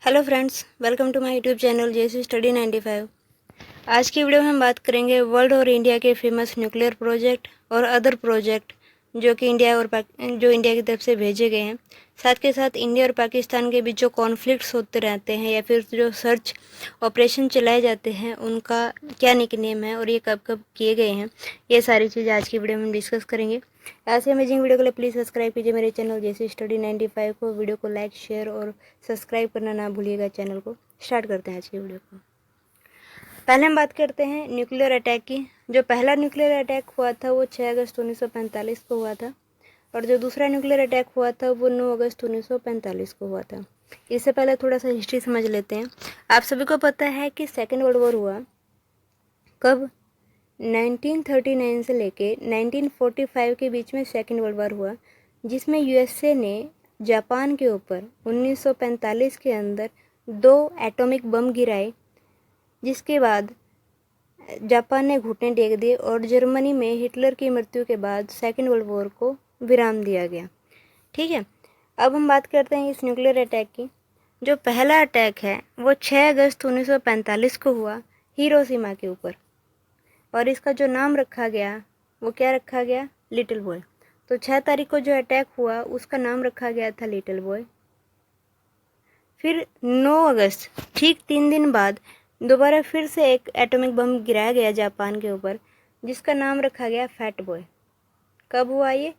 Hello friends, welcome to my YouTube channel JC study 95। आज की video में हम बात करेंगे वर्ल्ड और इंडिया के फेमस न्यूक्लियर प्रोजेक्ट और अदर प्रोजेक्ट जो कि इंडिया की तरफ से भेजे गए हैं। साथ के साथ इंडिया और पाकिस्तान के बीच जो कॉन्फ्लिक्ट्स होते रहते हैं या फिर जो सर्च ऑपरेशन चलाए जाते हैं उनका क्या निकनेम है और ये कब कब किए गए हैं, ये सारी चीज़ आज की वीडियो में हम डिस्कस करेंगे। ऐसे अमेजिंग वीडियो के लिए प्लीज़ सब्सक्राइब कीजिए मेरे चैनल जैसे स्टडी 95 को। वीडियो को लाइक शेयर और सब्सक्राइब करना ना भूलिएगा चैनल को। स्टार्ट करते हैं आज की वीडियो को। पहले हम बात करते हैं न्यूक्लियर अटैक की। जो पहला न्यूक्लियर अटैक हुआ था वो 6 अगस्त 1945 को हुआ था और जो दूसरा न्यूक्लियर अटैक हुआ था वो 9 अगस्त 1945 को हुआ था। इससे पहले थोड़ा सा हिस्ट्री समझ लेते हैं। आप सभी को पता है कि सेकेंड वर्ल्ड वॉर हुआ कब? 1939 से लेके 1945 के बीच में सेकेंड वर्ल्ड वॉर हुआ, जिसमें यूएसए ने जापान के ऊपर 1945 के अंदर 2 एटॉमिक बम गिराए, जिसके बाद जापान ने घुटने टेक दिए और जर्मनी में हिटलर की मृत्यु के बाद सेकेंड वर्ल्ड वॉर को विराम दिया गया। ठीक है, अब हम बात करते हैं इस न्यूक्लियर अटैक की। जो पहला अटैक है वो 6 अगस्त 1945 को हुआ हिरोशिमा के ऊपर और इसका जो नाम रखा गया वो क्या रखा गया? Little boy. तो 6 तारीख को जो अटैक हुआ उसका नाम रखा गया था लिटिल बॉय। फिर 9 अगस्त, ठीक 3 दिन बाद, दोबारा फिर से एक एटॉमिक बम गिराया गया जापान के ऊपर, जिसका नाम रखा गया फैट बॉय। कब हुआ ये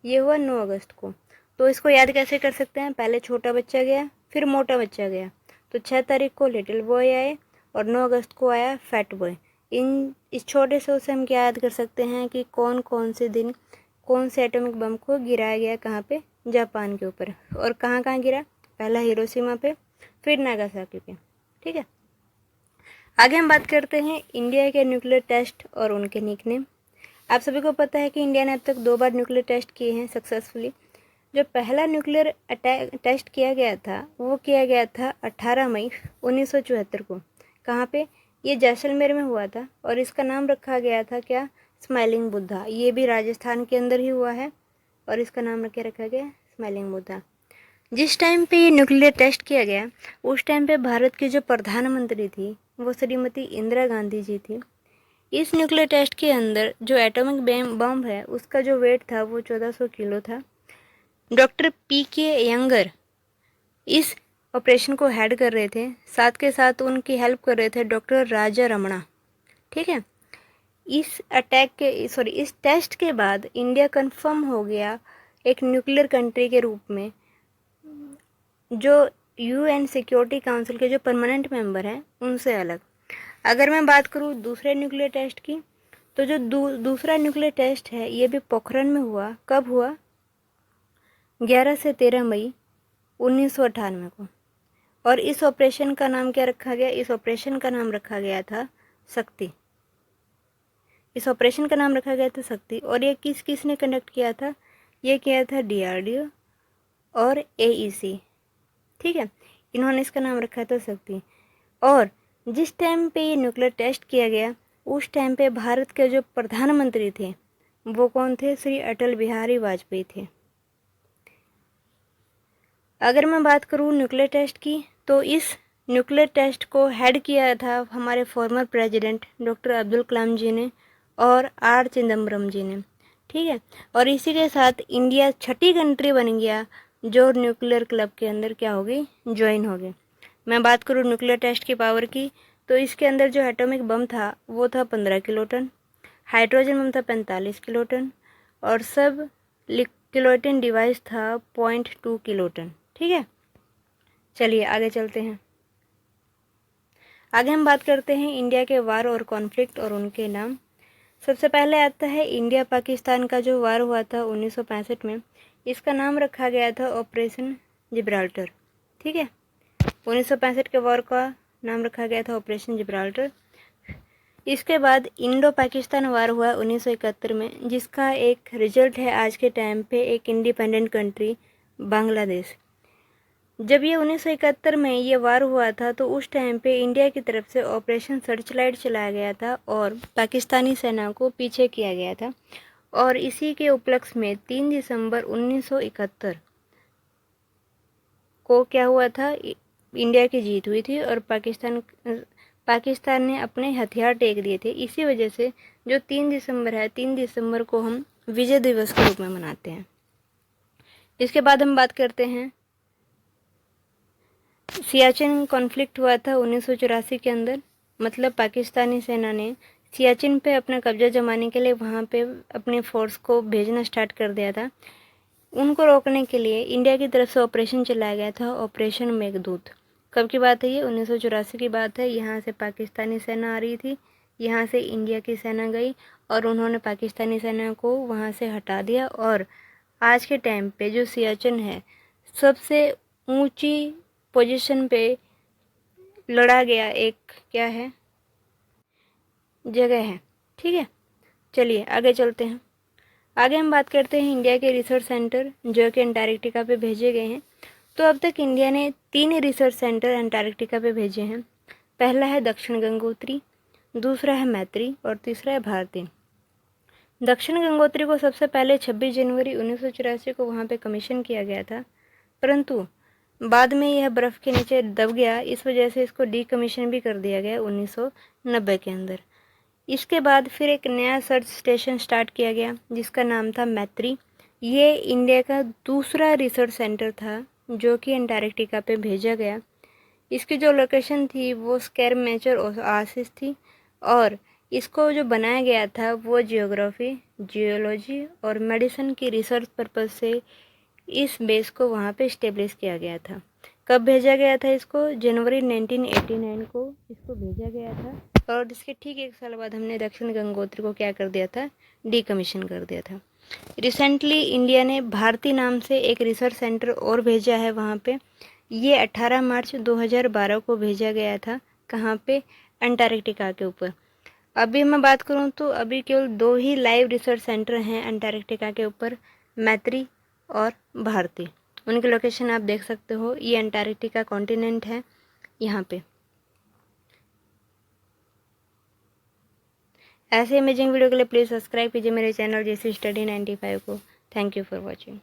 हुआ 9 अगस्त को। तो इसको याद कैसे कर सकते हैं? पहले छोटा बच्चा गया फिर मोटा बच्चा गया, तो 6 तारीख को लिटिल बॉय आए और 9 अगस्त को आया फैट बॉय। इस छोटे से उसे हम क्या याद कर सकते हैं कि कौन कौन से दिन कौन से एटॉमिक बम को गिराया गया, कहाँ पे? जापान के ऊपर। और कहाँ कहाँ गिरा? पहला हिरोशिमा पे, फिर नागासाकी पे। ठीक है, आगे हम बात करते हैं इंडिया के न्यूक्लियर टेस्ट और उनके निकनेम। आप सभी को पता है कि इंडिया ने अब तक 2 बार न्यूक्लियर टेस्ट किए हैं सक्सेसफुली। जो पहला न्यूक्लियर टेस्ट किया गया था वो किया गया था 18 मई 1974 को। कहाँ पे? ये जैसलमेर में हुआ था और इसका नाम रखा गया था क्या? स्माइलिंग बुद्धा। ये भी राजस्थान के अंदर ही हुआ है और इसका नाम क्या रखा गया? स्माइलिंग बुद्धा। जिस टाइम पे ये न्यूक्लियर टेस्ट किया गया उस टाइम पे भारत की जो प्रधानमंत्री थी वो श्रीमती इंदिरा गांधी जी थी। इस न्यूक्लियर टेस्ट के अंदर जो एटॉमिक बम है उसका जो वेट था वो 1400 किलो था। डॉक्टर PK यंगर इस ऑपरेशन को हेड कर रहे थे, साथ के साथ उनकी हेल्प कर रहे थे डॉक्टर राजा रमणा। ठीक है, इस टेस्ट के बाद इंडिया कंफर्म हो गया एक न्यूक्लियर कंट्री के रूप में, जो UN सिक्योरिटी काउंसिल के जो परमानेंट मेंबर हैं उनसे अलग। अगर मैं बात करूँ दूसरे न्यूक्लियर टेस्ट की, तो जो दूसरा न्यूक्लियर टेस्ट है ये भी पोखरण में हुआ। कब हुआ? 11 से 13 मई 1998 को। और इस ऑपरेशन का नाम क्या रखा गया? इस ऑपरेशन का नाम रखा गया था शक्ति। इस ऑपरेशन का नाम रखा गया था शक्ति। और ये किसने कंडक्ट किया था? ये किया था DRDO और AEC। ठीक है, इन्होंने इसका नाम रखा था शक्ति। और जिस टाइम पे ये न्यूक्लियर टेस्ट किया गया उस टाइम पे भारत के जो प्रधानमंत्री थे वो कौन थे? श्री अटल बिहारी वाजपेयी थे। अगर मैं बात करूँ न्यूक्लियर टेस्ट की, तो इस न्यूक्लियर टेस्ट को हेड किया था हमारे former president doctor Abdul Kalam जी ने और R चिदम्बरम जी ने। ठीक है, और इसी के साथ इंडिया छठी कंट्री बन गया जो न्यूक्लियर क्लब के अंदर क्या हो गई? ज्वाइन हो गई। मैं बात करूँ न्यूक्लियर टेस्ट की पावर की, तो इसके अंदर जो एटॉमिक बम था वो था 15 किलोटन, हाइड्रोजन बम था 45 किलोटन और सब किलोटन डिवाइस था 0.2 किलोटन। ठीक है, चलिए आगे चलते हैं। आगे हम बात करते हैं इंडिया के वार और कॉन्फ्लिक्ट और उनके नाम। सबसे पहले आता है इंडिया पाकिस्तान का जो वार हुआ था 1965 में। इसका नाम रखा गया था ऑपरेशन जिब्राल्टर। ठीक है, 1965 के वॉर का नाम रखा गया था ऑपरेशन जिब्राल्टर। इसके बाद इंडो पाकिस्तान वार हुआ 1971 में, जिसका एक रिजल्ट है आज के टाइम पे एक इंडिपेंडेंट कंट्री बांग्लादेश। जब ये 1971 में ये वार हुआ था तो उस टाइम पे इंडिया की तरफ से ऑपरेशन सर्चलाइट चलाया गया था और पाकिस्तानी सेना को पीछे किया गया था। और इसी के उपलक्ष्य में 3 दिसंबर 1971 को क्या हुआ था? इंडिया की जीत हुई थी और पाकिस्तान ने अपने हथियार टेक दिए थे। इसी वजह से जो 3 दिसंबर है, 3 दिसंबर को हम विजय दिवस के रूप में मनाते हैं। इसके बाद हम बात करते हैं, सियाचिन कॉन्फ्लिक्ट हुआ था 1984 के अंदर। मतलब पाकिस्तानी सेना ने सियाचिन पे अपना कब्जा जमाने के लिए वहाँ पे अपनी फोर्स को भेजना स्टार्ट कर दिया था। उनको रोकने के लिए इंडिया की तरफ से ऑपरेशन चलाया गया था, ऑपरेशन मेघदूत। कब की बात है ये? 1984 की बात है। यहाँ से पाकिस्तानी सेना आ रही थी, यहाँ से इंडिया की सेना गई और उन्होंने पाकिस्तानी सेना को वहाँ से हटा दिया। और आज के टाइम पे जो सियाचिन है, सबसे ऊंची पोजीशन पे लड़ा गया एक क्या है, जगह है। ठीक है, चलिए आगे चलते हैं। आगे हम बात करते हैं इंडिया के रिसर्च सेंटर जो कि अंटार्कटिका पे भेजे गए हैं। तो अब तक इंडिया ने 3 रिसर्च सेंटर अंटार्कटिका पे भेजे हैं। पहला है दक्षिण गंगोत्री, दूसरा है मैत्री और तीसरा है भारती। दक्षिण गंगोत्री को सबसे पहले 26 जनवरी 1984 को वहाँ पे कमीशन किया गया था, परंतु बाद में यह बर्फ़ के नीचे दब गया। इस वजह से इसको डीकमीशन भी कर दिया गया 1990 के अंदर। इसके बाद फिर एक नया सर्च स्टेशन स्टार्ट किया गया जिसका नाम था मैत्री। ये इंडिया का दूसरा रिसर्च सेंटर था जो कि अंटार्कटिका पे भेजा गया। इसकी जो लोकेशन थी वो स्कैर मेजर ओआसिस थी और इसको जो बनाया गया था वो जियोग्राफी, जियोलॉजी और मेडिसिन की रिसर्च पर्पज़ से इस बेस को वहाँ पे इस्टेब्लिश किया गया था। कब भेजा गया था इसको? जनवरी 1989 को इसको भेजा गया था और इसके ठीक 1 साल बाद हमने दक्षिण गंगोत्री को क्या कर दिया था? डीकमीशन कर दिया था। रिसेंटली इंडिया ने भारती नाम से एक रिसर्च सेंटर और भेजा है वहाँ पे। ये 18 मार्च 2012 को भेजा गया था। कहाँ पे? अंटार्कटिका के ऊपर। अभी मैं बात करूँ तो अभी केवल 2 ही लाइव रिसर्च सेंटर हैं अंटार्कटिका के ऊपर, मैत्री और भारती। उनकी लोकेशन आप देख सकते हो, ये अंटार्कटिका कॉन्टिनेंट है यहाँ पे। ऐसे अमेजिंग वीडियो के लिए प्लीज़ सब्सक्राइब कीजिए मेरे चैनल जेसी स्टडी 95 को। Thank you for watching.